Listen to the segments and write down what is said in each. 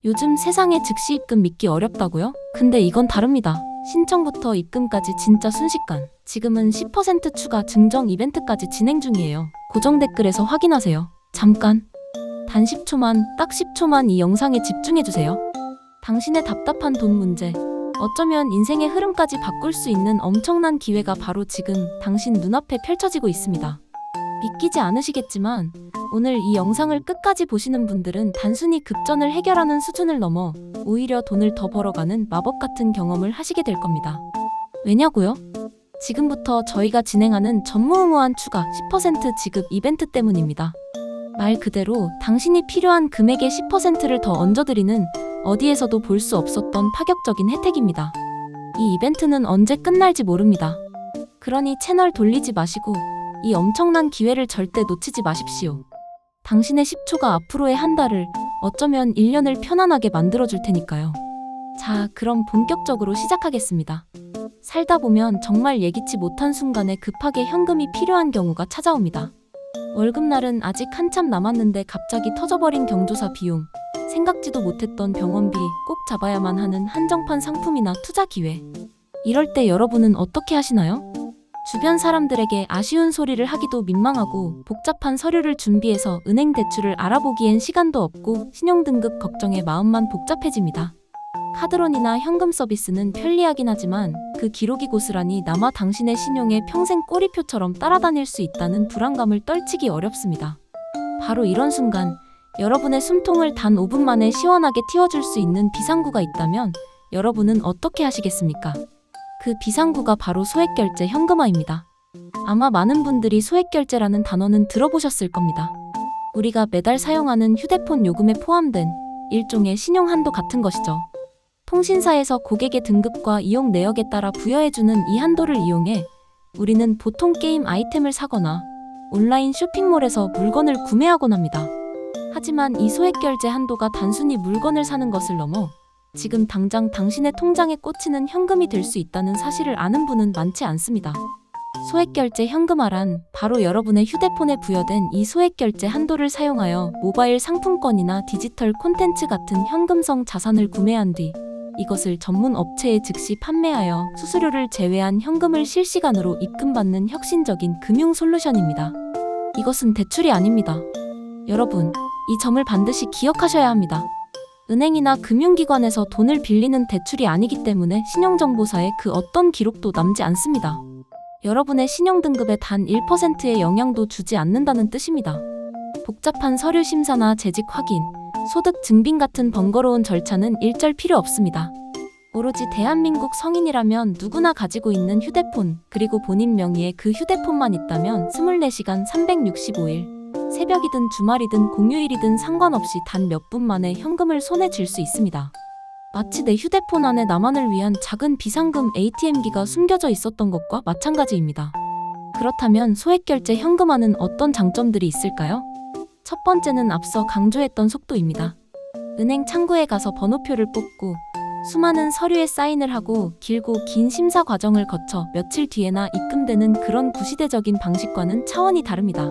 요즘 세상에 즉시 입금 믿기 어렵다고요? 근데 이건 다릅니다. 신청부터 입금까지 진짜 순식간. 지금은 10% 추가 증정 이벤트까지 진행 중이에요. 고정 댓글에서 확인하세요. 잠깐. 단 10초만, 딱 10초만 이 영상에 집중해주세요. 당신의 답답한 돈 문제. 어쩌면 인생의 흐름까지 바꿀 수 있는 엄청난 기회가 바로 지금 당신 눈앞에 펼쳐지고 있습니다. 믿기지 않으시겠지만 오늘 이 영상을 끝까지 보시는 분들은 단순히 급전을 해결하는 수준을 넘어 오히려 돈을 더 벌어가는 마법 같은 경험을 하시게 될 겁니다. 왜냐고요? 지금부터 저희가 진행하는 전무후무한 추가 10% 지급 이벤트 때문입니다. 말 그대로 당신이 필요한 금액의 10%를 더 얹어드리는 어디에서도 볼 수 없었던 파격적인 혜택입니다. 이 이벤트는 언제 끝날지 모릅니다. 그러니 채널 돌리지 마시고 이 엄청난 기회를 절대 놓치지 마십시오. 당신의 10초가 앞으로의 한 달을, 어쩌면 1년을 편안하게 만들어줄 테니까요. 자, 그럼 본격적으로 시작하겠습니다. 살다 보면 정말 예기치 못한 순간에 급하게 현금이 필요한 경우가 찾아옵니다. 월급날은 아직 한참 남았는데 갑자기 터져버린 경조사 비용, 생각지도 못했던 병원비, 꼭 잡아야만 하는 한정판 상품이나 투자 기회. 이럴 때 여러분은 어떻게 하시나요? 주변 사람들에게 아쉬운 소리를 하기도 민망하고 복잡한 서류를 준비해서 은행 대출을 알아보기엔 시간도 없고 신용등급 걱정에 마음만 복잡해집니다. 카드론이나 현금 서비스는 편리하긴 하지만 그 기록이 고스란히 남아 당신의 신용에 평생 꼬리표처럼 따라다닐 수 있다는 불안감을 떨치기 어렵습니다. 바로 이런 순간 여러분의 숨통을 단 5분 만에 시원하게 틔워줄 수 있는 비상구가 있다면 여러분은 어떻게 하시겠습니까? 그 비상구가 바로 소액결제 현금화입니다. 아마 많은 분들이 소액결제라는 단어는 들어보셨을 겁니다. 우리가 매달 사용하는 휴대폰 요금에 포함된 일종의 신용한도 같은 것이죠. 통신사에서 고객의 등급과 이용 내역에 따라 부여해주는 이 한도를 이용해 우리는 보통 게임 아이템을 사거나 온라인 쇼핑몰에서 물건을 구매하곤 합니다. 하지만 이 소액결제 한도가 단순히 물건을 사는 것을 넘어 지금 당장 당신의 통장에 꽂히는 현금이 될 수 있다는 사실을 아는 분은 많지 않습니다. 소액결제 현금화란 바로 여러분의 휴대폰에 부여된 이 소액결제 한도를 사용하여 모바일 상품권이나 디지털 콘텐츠 같은 현금성 자산을 구매한 뒤 이것을 전문 업체에 즉시 판매하여 수수료를 제외한 현금을 실시간으로 입금받는 혁신적인 금융 솔루션입니다. 이것은 대출이 아닙니다. 여러분, 이 점을 반드시 기억하셔야 합니다. 은행이나 금융기관에서 돈을 빌리는 대출이 아니기 때문에 신용정보사에 그 어떤 기록도 남지 않습니다. 여러분의 신용등급에 단 1%의 영향도 주지 않는다는 뜻입니다. 복잡한 서류 심사나 재직 확인, 소득 증빙 같은 번거로운 절차는 일절 필요 없습니다. 오로지 대한민국 성인이라면 누구나 가지고 있는 휴대폰, 그리고 본인 명의의 그 휴대폰만 있다면 24시간 365일, 새벽이든 주말이든 공휴일이든 상관없이 단 몇 분 만에 현금을 손에 쥘 수 있습니다. 마치 내 휴대폰 안에 나만을 위한 작은 비상금 ATM기가 숨겨져 있었던 것과 마찬가지입니다. 그렇다면 소액결제 현금화는 어떤 장점들이 있을까요? 첫 번째는 앞서 강조했던 속도입니다. 은행 창구에 가서 번호표를 뽑고 수많은 서류에 사인을 하고 길고 긴 심사 과정을 거쳐 며칠 뒤에나 입금되는 그런 구시대적인 방식과는 차원이 다릅니다.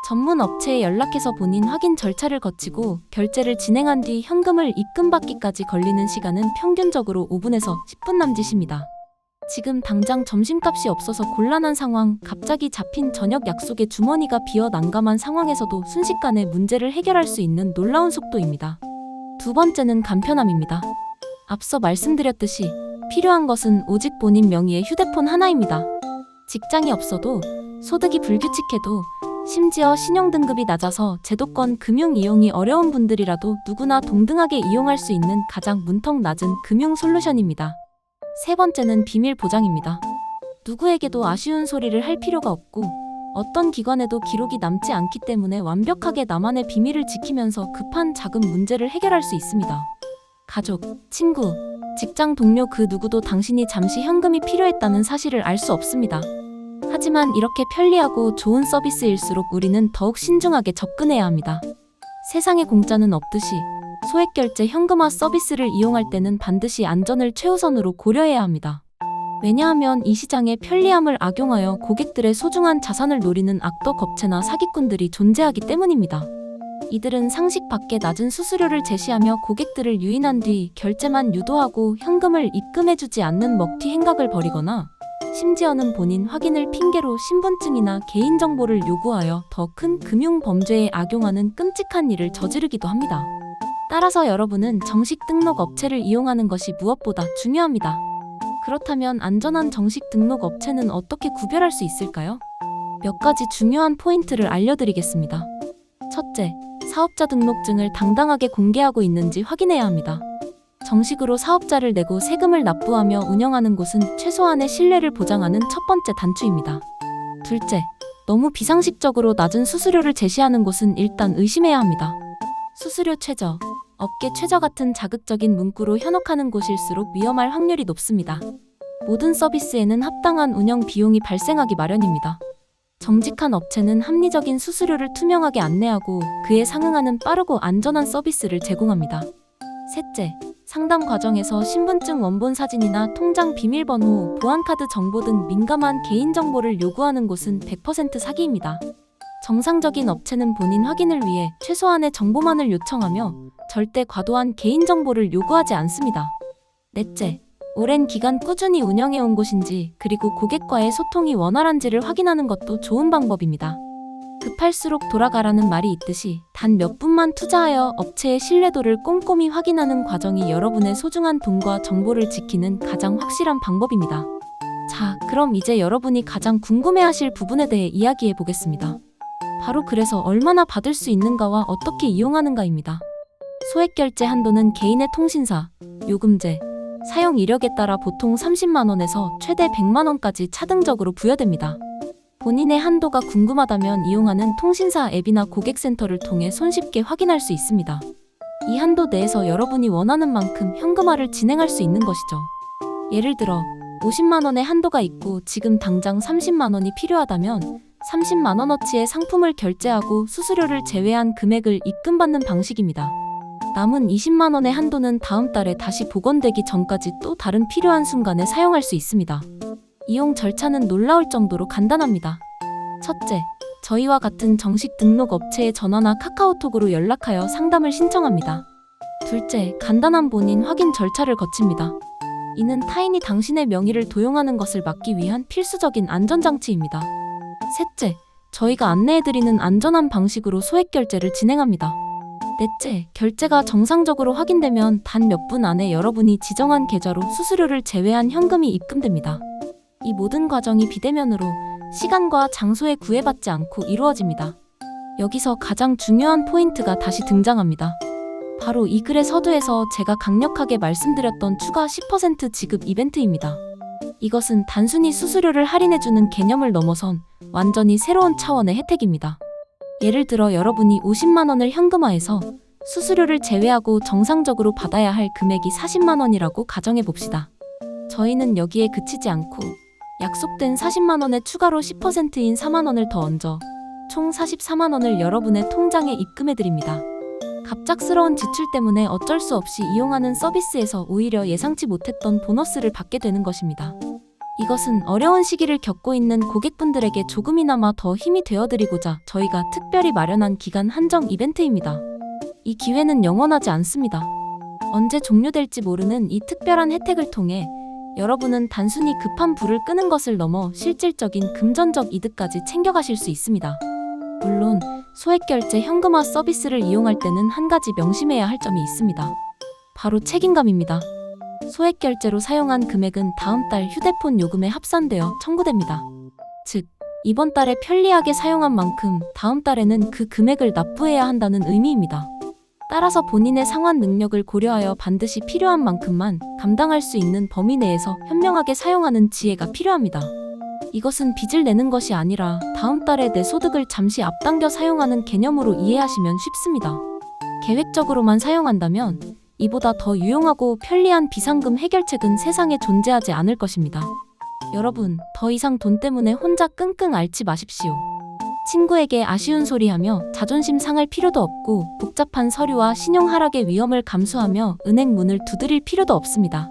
전문 업체에 연락해서 본인 확인 절차를 거치고 결제를 진행한 뒤 현금을 입금받기까지 걸리는 시간은 평균적으로 5분에서 10분 남짓입니다. 지금 당장 점심값이 없어서 곤란한 상황, 갑자기 잡힌 저녁 약속에 주머니가 비어 난감한 상황에서도 순식간에 문제를 해결할 수 있는 놀라운 속도입니다. 두 번째는 간편함입니다. 앞서 말씀드렸듯이 필요한 것은 오직 본인 명의의 휴대폰 하나입니다. 직장이 없어도, 소득이 불규칙해도, 심지어 신용등급이 낮아서 제도권 금융 이용이 어려운 분들이라도 누구나 동등하게 이용할 수 있는 가장 문턱 낮은 금융 솔루션입니다. 세 번째는 비밀 보장입니다. 누구에게도 아쉬운 소리를 할 필요가 없고 어떤 기관에도 기록이 남지 않기 때문에 완벽하게 나만의 비밀을 지키면서 급한 자금 문제를 해결할 수 있습니다. 가족, 친구, 직장 동료 그 누구도 당신이 잠시 현금이 필요했다는 사실을 알 수 없습니다. 하지만 이렇게 편리하고 좋은 서비스일수록 우리는 더욱 신중하게 접근해야 합니다. 세상에 공짜는 없듯이 소액결제 현금화 서비스를 이용할 때는 반드시 안전을 최우선으로 고려해야 합니다. 왜냐하면 이 시장의 편리함을 악용하여 고객들의 소중한 자산을 노리는 악덕 업체나 사기꾼들이 존재하기 때문입니다. 이들은 상식 밖의 낮은 수수료를 제시하며 고객들을 유인한 뒤 결제만 유도하고 현금을 입금해주지 않는 먹튀 행각을 벌이거나 심지어는 본인 확인을 핑계로 신분증이나 개인정보를 요구하여 더 큰 금융 범죄에 악용하는 끔찍한 일을 저지르기도 합니다. 따라서 여러분은 정식 등록 업체를 이용하는 것이 무엇보다 중요합니다. 그렇다면 안전한 정식 등록 업체는 어떻게 구별할 수 있을까요? 몇 가지 중요한 포인트를 알려드리겠습니다. 첫째, 사업자 등록증을 당당하게 공개하고 있는지 확인해야 합니다. 정식으로 사업자를 내고 세금을 납부하며 운영하는 곳은 최소한의 신뢰를 보장하는 첫 번째 단추입니다. 둘째, 너무 비상식적으로 낮은 수수료를 제시하는 곳은 일단 의심해야 합니다. 수수료 최저, 업계 최저 같은 자극적인 문구로 현혹하는 곳일수록 위험할 확률이 높습니다. 모든 서비스에는 합당한 운영 비용이 발생하기 마련입니다. 정직한 업체는 합리적인 수수료를 투명하게 안내하고 그에 상응하는 빠르고 안전한 서비스를 제공합니다. 셋째, 상담 과정에서 신분증 원본 사진이나 통장 비밀번호, 보안카드 정보 등 민감한 개인정보를 요구하는 곳은 100% 사기입니다. 정상적인 업체는 본인 확인을 위해 최소한의 정보만을 요청하며 절대 과도한 개인정보를 요구하지 않습니다. 넷째, 오랜 기간 꾸준히 운영해온 곳인지 그리고 고객과의 소통이 원활한지를 확인하는 것도 좋은 방법입니다. 급할수록 돌아가라는 말이 있듯이 단 몇 분만 투자하여 업체의 신뢰도를 꼼꼼히 확인하는 과정이 여러분의 소중한 돈과 정보를 지키는 가장 확실한 방법입니다. 자, 그럼 이제 여러분이 가장 궁금해하실 부분에 대해 이야기해 보겠습니다. 바로 그래서 얼마나 받을 수 있는가와 어떻게 이용하는가입니다. 소액결제 한도는 개인의 통신사, 요금제, 사용 이력에 따라 보통 30만 원에서 최대 100만 원까지 차등적으로 부여됩니다. 본인의 한도가 궁금하다면 이용하는 통신사 앱이나 고객센터를 통해 손쉽게 확인할 수 있습니다. 이 한도 내에서 여러분이 원하는 만큼 현금화를 진행할 수 있는 것이죠. 예를 들어 50만 원의 한도가 있고 지금 당장 30만 원이 필요하다면 30만 원어치의 상품을 결제하고 수수료를 제외한 금액을 입금받는 방식입니다. 남은 20만 원의 한도는 다음 달에 다시 복원되기 전까지 또 다른 필요한 순간에 사용할 수 있습니다. 이용 절차는 놀라울 정도로 간단합니다. 첫째, 저희와 같은 정식 등록 업체의 전화나 카카오톡으로 연락하여 상담을 신청합니다. 둘째, 간단한 본인 확인 절차를 거칩니다. 이는 타인이 당신의 명의를 도용하는 것을 막기 위한 필수적인 안전장치입니다. 셋째, 저희가 안내해드리는 안전한 방식으로 소액결제를 진행합니다. 넷째, 결제가 정상적으로 확인되면 단 몇 분 안에 여러분이 지정한 계좌로 수수료를 제외한 현금이 입금됩니다. 이 모든 과정이 비대면으로 시간과 장소에 구애받지 않고 이루어집니다. 여기서 가장 중요한 포인트가 다시 등장합니다. 바로 이 글의 서두에서 제가 강력하게 말씀드렸던 추가 10% 지급 이벤트입니다. 이것은 단순히 수수료를 할인해주는 개념을 넘어선 완전히 새로운 차원의 혜택입니다. 예를 들어 여러분이 50만 원을 현금화해서 수수료를 제외하고 정상적으로 받아야 할 금액이 40만 원이라고 가정해 봅시다. 저희는 여기에 그치지 않고 약속된 40만 원에 추가로 10%인 4만 원을 더 얹어 총 44만 원을 여러분의 통장에 입금해 드립니다. 갑작스러운 지출 때문에 어쩔 수 없이 이용하는 서비스에서 오히려 예상치 못했던 보너스를 받게 되는 것입니다. 이것은 어려운 시기를 겪고 있는 고객분들에게 조금이나마 더 힘이 되어드리고자 저희가 특별히 마련한 기간 한정 이벤트입니다. 이 기회는 영원하지 않습니다. 언제 종료될지 모르는 이 특별한 혜택을 통해 여러분은 단순히 급한 불을 끄는 것을 넘어 실질적인 금전적 이득까지 챙겨가실 수 있습니다. 물론 소액결제 현금화 서비스를 이용할 때는 한 가지 명심해야 할 점이 있습니다. 바로 책임감입니다. 소액결제로 사용한 금액은 다음 달 휴대폰 요금에 합산되어 청구됩니다. 즉, 이번 달에 편리하게 사용한 만큼 다음 달에는 그 금액을 납부해야 한다는 의미입니다. 따라서 본인의 상환 능력을 고려하여 반드시 필요한 만큼만 감당할 수 있는 범위 내에서 현명하게 사용하는 지혜가 필요합니다. 이것은 빚을 내는 것이 아니라 다음 달에 내 소득을 잠시 앞당겨 사용하는 개념으로 이해하시면 쉽습니다. 계획적으로만 사용한다면 이보다 더 유용하고 편리한 비상금 해결책은 세상에 존재하지 않을 것입니다. 여러분, 더 이상 돈 때문에 혼자 끙끙 앓지 마십시오. 친구에게 아쉬운 소리하며 자존심 상할 필요도 없고 복잡한 서류와 신용 하락의 위험을 감수하며 은행 문을 두드릴 필요도 없습니다.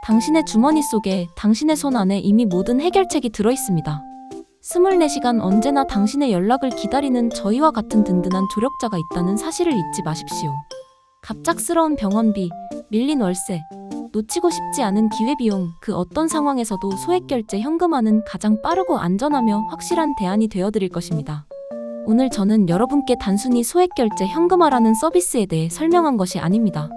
당신의 주머니 속에, 당신의 손 안에 이미 모든 해결책이 들어있습니다. 24시간 언제나 당신의 연락을 기다리는 저희와 같은 든든한 조력자가 있다는 사실을 잊지 마십시오. 갑작스러운 병원비, 밀린 월세, 놓치고 싶지 않은 기회비용, 그 어떤 상황에서도 소액결제 현금화는 가장 빠르고 안전하며 확실한 대안이 되어드릴 것입니다. 오늘 저는 여러분께 단순히 소액결제 현금화라는 서비스에 대해 설명한 것이 아닙니다.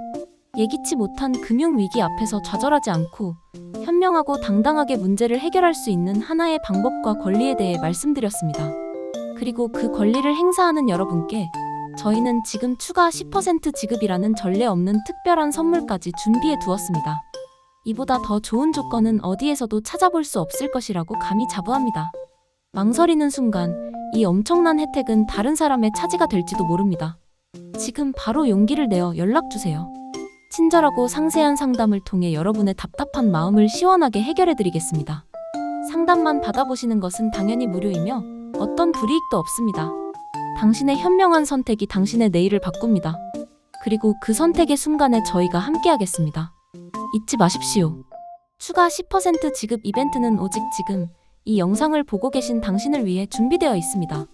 예기치 못한 금융위기 앞에서 좌절하지 않고 현명하고 당당하게 문제를 해결할 수 있는 하나의 방법과 권리에 대해 말씀드렸습니다. 그리고 그 권리를 행사하는 여러분께 저희는 지금 추가 10% 지급이라는 전례 없는 특별한 선물까지 준비해 두었습니다. 이보다 더 좋은 조건은 어디에서도 찾아볼 수 없을 것이라고 감히 자부합니다. 망설이는 순간 이 엄청난 혜택은 다른 사람의 차지가 될지도 모릅니다. 지금 바로 용기를 내어 연락주세요. 친절하고 상세한 상담을 통해 여러분의 답답한 마음을 시원하게 해결해드리겠습니다. 상담만 받아보시는 것은 당연히 무료이며 어떤 불이익도 없습니다. 당신의 현명한 선택이 당신의 내일을 바꿉니다. 그리고 그 선택의 순간에 저희가 함께하겠습니다. 잊지 마십시오. 추가 10% 지급 이벤트는 오직 지금 이 영상을 보고 계신 당신을 위해 준비되어 있습니다.